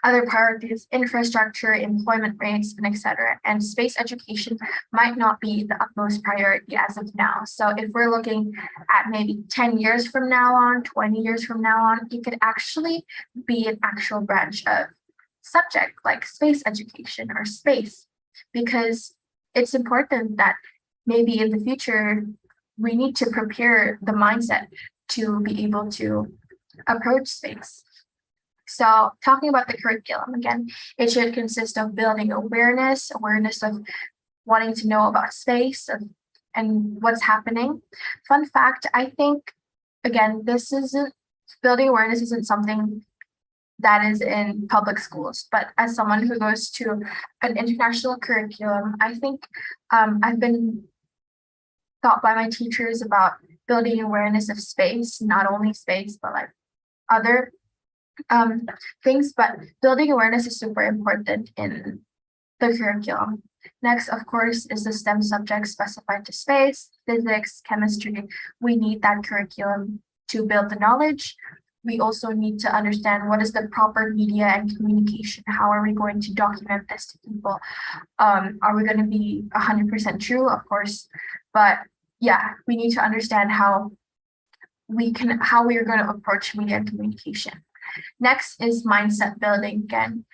Speaker 12: other priorities, infrastructure, employment rates, and etc. And space education might not be the utmost priority as of now. So if we're looking at maybe 10 years from now on, 20 years from now on, it could actually be an actual branch of subject like space education or space, because it's important that maybe in the future, we need to prepare the mindset to be able to approach space. So talking about the curriculum again, it should consist of building awareness of wanting to know about space and what's happening. Fun fact, I think, again, building awareness isn't something that is in public schools, but as someone who goes to an international curriculum, I think I've been taught by my teachers about building awareness of space, not only space, but like other things, but building awareness is super important in the curriculum. Next, of course, is the STEM subjects specified to space, physics, chemistry. We need that curriculum to build the knowledge. We also need to understand what is the proper media and communication. How are we going to document this to people? Are we going to be 100% true? Of course, but yeah, we need to understand how we are going to approach media and communication. Next is mindset building again,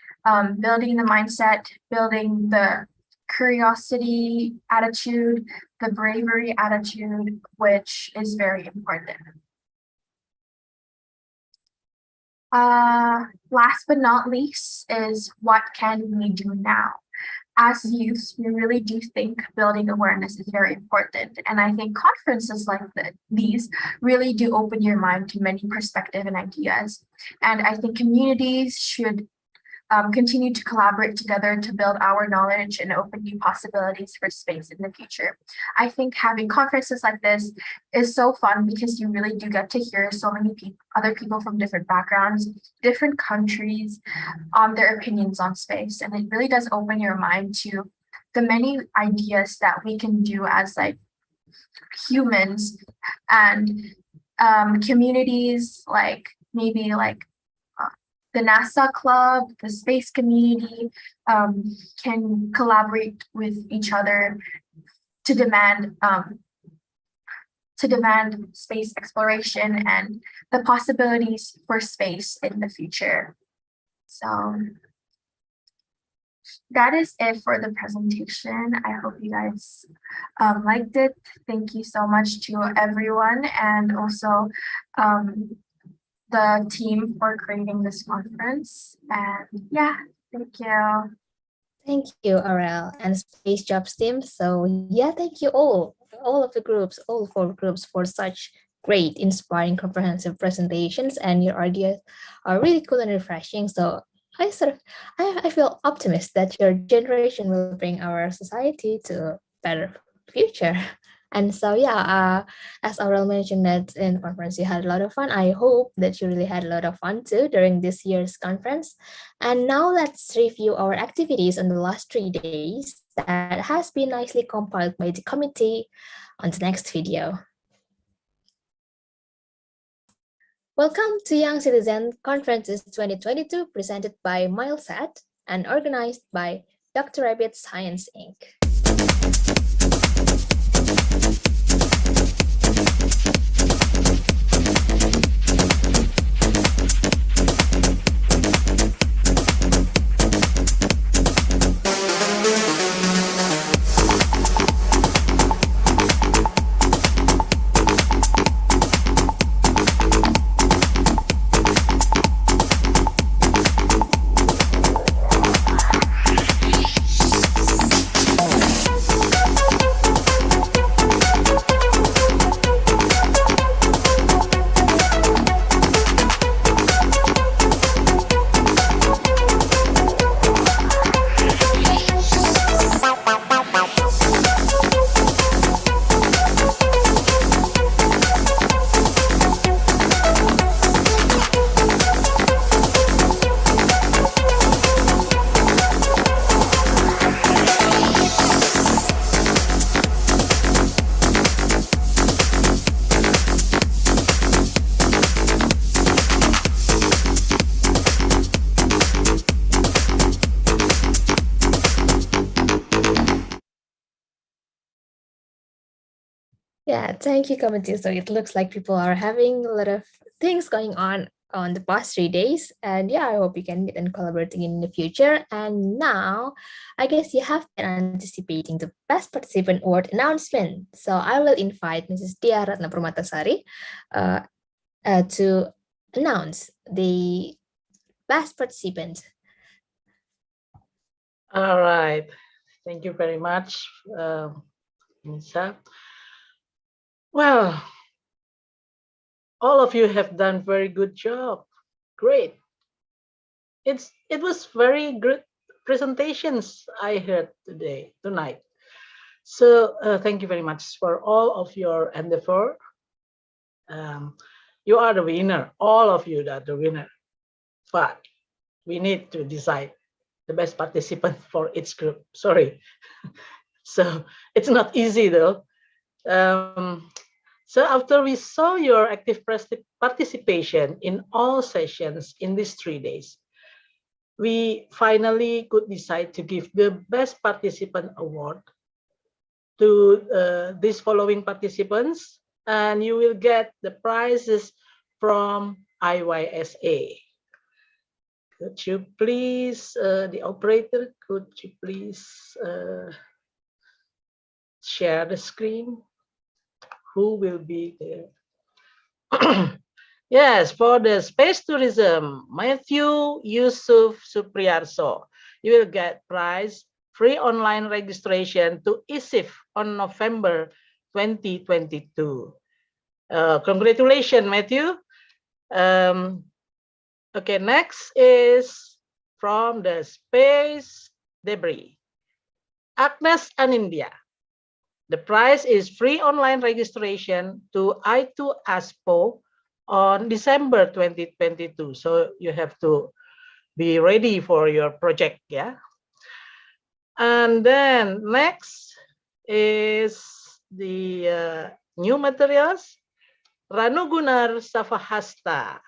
Speaker 12: building the mindset, building the curiosity attitude, the bravery attitude, which is very important. Last but not least is what can we do now? As youth, we really do think building awareness is very important. And I think conferences like these really do open your mind to many perspectives and ideas. And I think communities should continue to collaborate together to build our knowledge and open new possibilities for space in the future. I think having conferences like this is so fun because you really do get to hear so many other people from different backgrounds, different countries, their opinions on space. And it really does open your mind to the many ideas that we can do as like humans and communities, like maybe like the NASA club, the space community can collaborate with each other to demand space exploration and the possibilities for space in the future. So that is it for the presentation. I hope you guys liked it. Thank you so much to everyone, and also the team for creating this conference. And yeah, thank you.
Speaker 1: Thank you, Aurel and Space Jobs team. So yeah, thank you all of the groups, all 4 groups for such great, inspiring, comprehensive presentations, and your ideas are really cool and refreshing. So I feel optimistic that your generation will bring our society to a better future. And so yeah, as Aurel mentioned that in the conference you had a lot of fun. I hope that you really had a lot of fun too during this year's conference. And now let's review our activities on the last 3 days that has been nicely compiled by the committee on the next video. Welcome to Young Citizen Conferences 2022, presented by Milesat and organized by Dr. Rabbit Science Inc. Yeah, thank you, committee. So it looks like people are having a lot of things going on the past 3 days. And yeah, I hope you can meet and collaborating in the future. And now, I guess you have been anticipating the best participant award announcement. So I will invite Mrs. Dia Ratna Permatasari uh, to announce the best participant.
Speaker 2: All right. Thank you very much, Nisa. Well, all of you have done very good job. Great. It was very good presentations I heard tonight. So thank you very much for all of your endeavor. You are the winner. All of you are the winner. But we need to decide the best participant for each group. Sorry. So it's not easy though. So after we saw your active participation in all sessions in these 3 days, we finally could decide to give the best participant award to these following participants, and you will get the prizes from IYSA. Could you please, the operator, could you please share the screen? Who will be there? Yes, for the space tourism, Matthew Yusuf Supriyarso, you will get prize free online registration to ISIF on November 2022. Congratulations, Matthew. Okay, next is from the space debris. Agnes Anindya. The prize is free online registration to I2 ASPO on December 2022. So you have to be ready for your project, yeah? And then next is the new materials. Ranugunar Safahasta.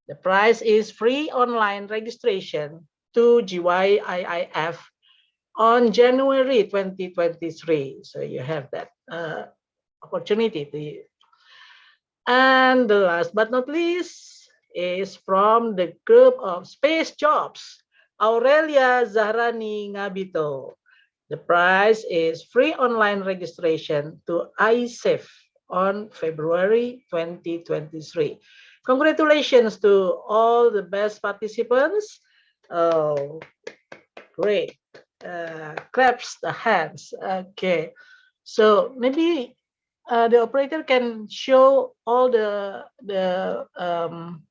Speaker 2: The price is free online registration to GYIIF on January 2023. So you have that opportunity to. And the last but not least is from the group of Space Jobs, Aurelia Zahrani Ngabito. The price is free online registration to ISAFE on February 2023. Congratulations to all the best participants. Oh, great. Claps the hands. Okay. So maybe the operator can show all the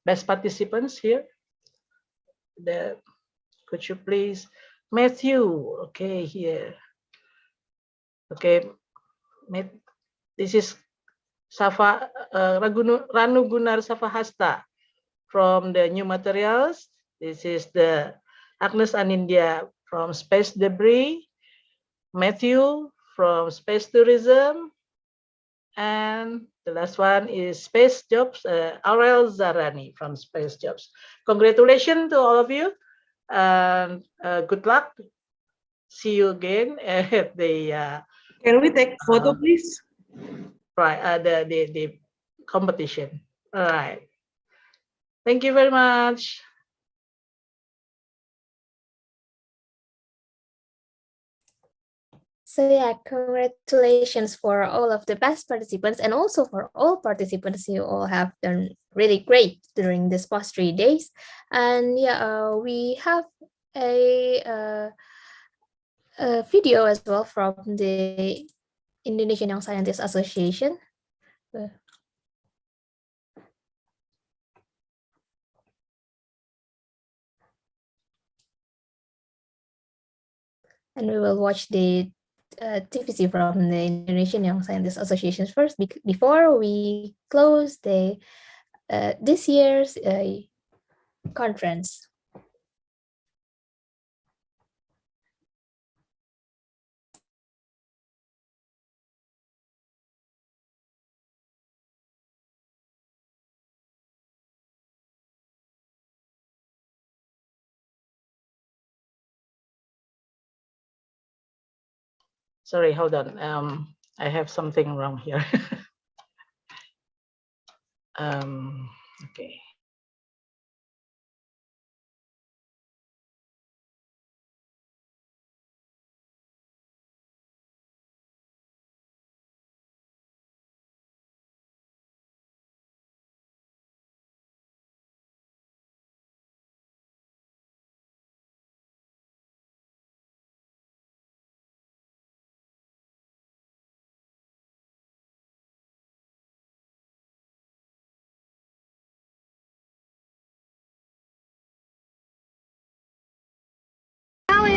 Speaker 2: best participants here. Could you please, Matthew? Okay, here. Okay, this is Ranu Gunar Safahasta from the new materials. This is the Agnes Anindya from Space Debris, Matthew from Space Tourism, and the last one is Space Jobs, Aurel Zarani from Space Jobs. Congratulations to all of you, and good luck. See you again at the.
Speaker 11: Can we take photo, please?
Speaker 2: Right, the competition. All right. Thank you very much.
Speaker 1: So yeah, congratulations for all of the best participants and also for all participants. You all have done really great during this past 3 days. And yeah, we have a video as well from the Indonesian Young Scientists Association. And we will watch the TVC from the Indonesian Young Scientists Association first before we close the this year's conference.
Speaker 2: Sorry, hold on. I have something wrong here. Okay.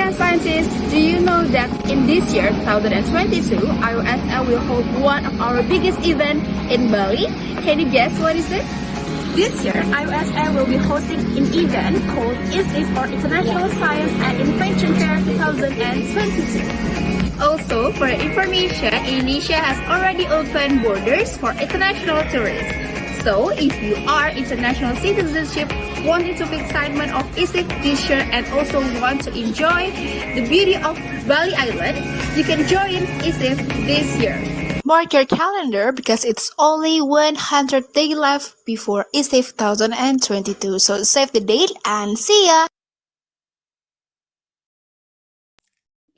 Speaker 13: ASEAN scientists, do you know that in this year, 2022, IOSL will hold one of our biggest events in Bali? Can you guess what is it? This year, IOSL will be hosting an event called ISIF, or International Science and Invention Fair 2022. Also, for information, Indonesia has already opened borders for international tourists. So, if you are international citizenship wanting to feel excitement of ISIF this year and also want to enjoy the beauty of Bali Island, you can join ISIF this year.
Speaker 12: Mark your calendar because it's only 100 days left before ISIF 2022. So save the date and see ya!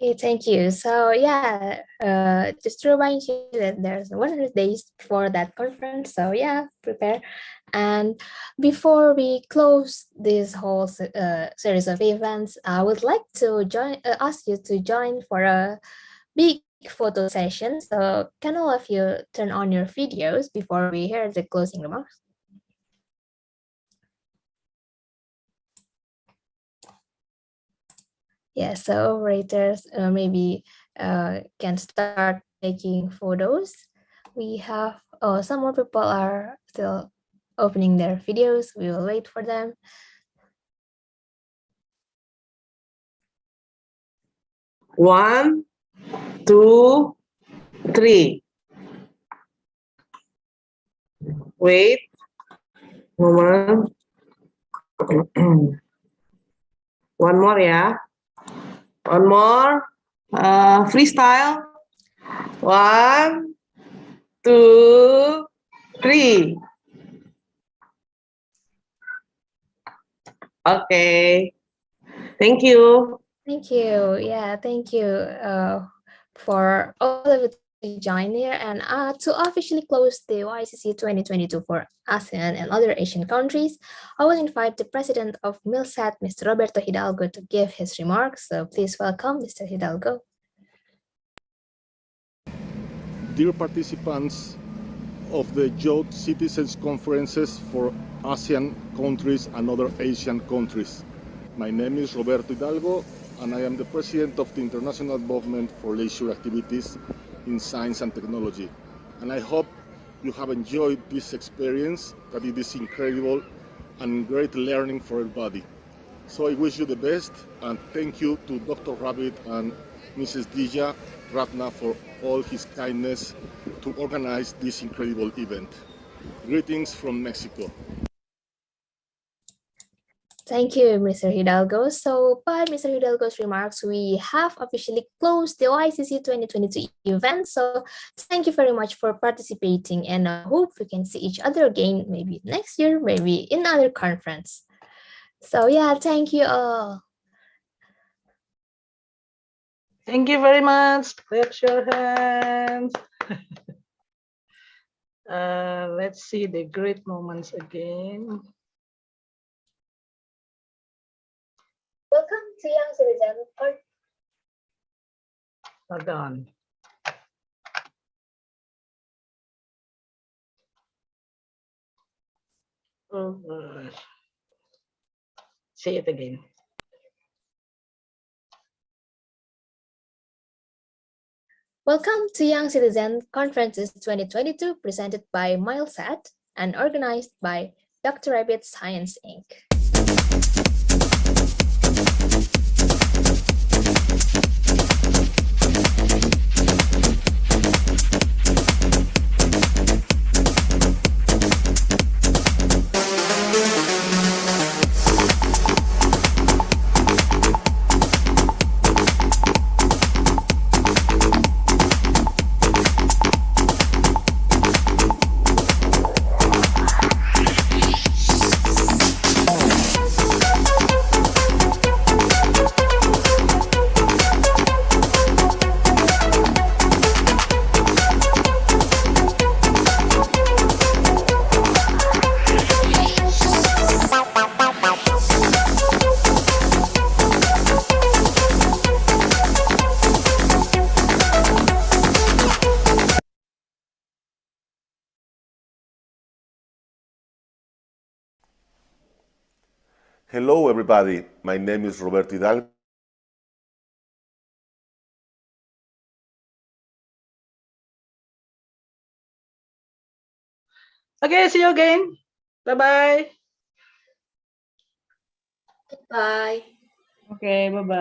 Speaker 1: Okay, thank you. So yeah, just to remind you that there's 100 days for that conference. So yeah, prepare. And before we close this whole series of events, I would like to ask you to join for a big photo session. So can all of you turn on your videos before we hear the closing remarks? Yeah, so operators maybe can start taking photos. We have some more people are still opening their videos. We will wait for them.
Speaker 8: One, two, three. Wait. Moment. One more ya. One more. Freestyle. One, two, three. Okay. Thank you.
Speaker 1: Thank you. Yeah, thank you for all of you to join here and to officially close the YCC 2022 for ASEAN and other Asian countries. I will invite the president of MILSAT, Mr. Roberto Hidalgo, to give his remarks. So please welcome Mr. Hidalgo.
Speaker 14: Dear participants of the Youth Citizens Conferences for ASEAN countries and other Asian countries. My name is Roberto Hidalgo, and I am the president of the International Movement for Leisure Activities in Science and Technology. And I hope you have enjoyed this experience, that it is incredible and great learning for everybody. So I wish you the best, and thank you to Dr. Rabbit and Mrs. Dija Ratna for all his kindness to organize this incredible event. Greetings from Mexico.
Speaker 1: Thank you, Mr. Hidalgo. So by Mr. Hidalgo's remarks, we have officially closed the OICC 2022 event. So thank you very much for participating, and I hope we can see each other again, maybe next year, maybe in another conference. So yeah, thank you all.
Speaker 2: Thank you very much. Clap your hands. Let's see the great moments again.
Speaker 1: Welcome to Young Citizen.
Speaker 2: Hold on. Oh gosh. Say it again.
Speaker 1: Welcome to Young Citizen Conferences 2022, presented by MILSAT and organized by Dr. Rabbit Science Inc.
Speaker 15: Hello, everybody. My name is Roberto Hidalgo.
Speaker 2: Okay, see you again. Bye-bye.
Speaker 10: Bye.
Speaker 11: Okay, bye-bye.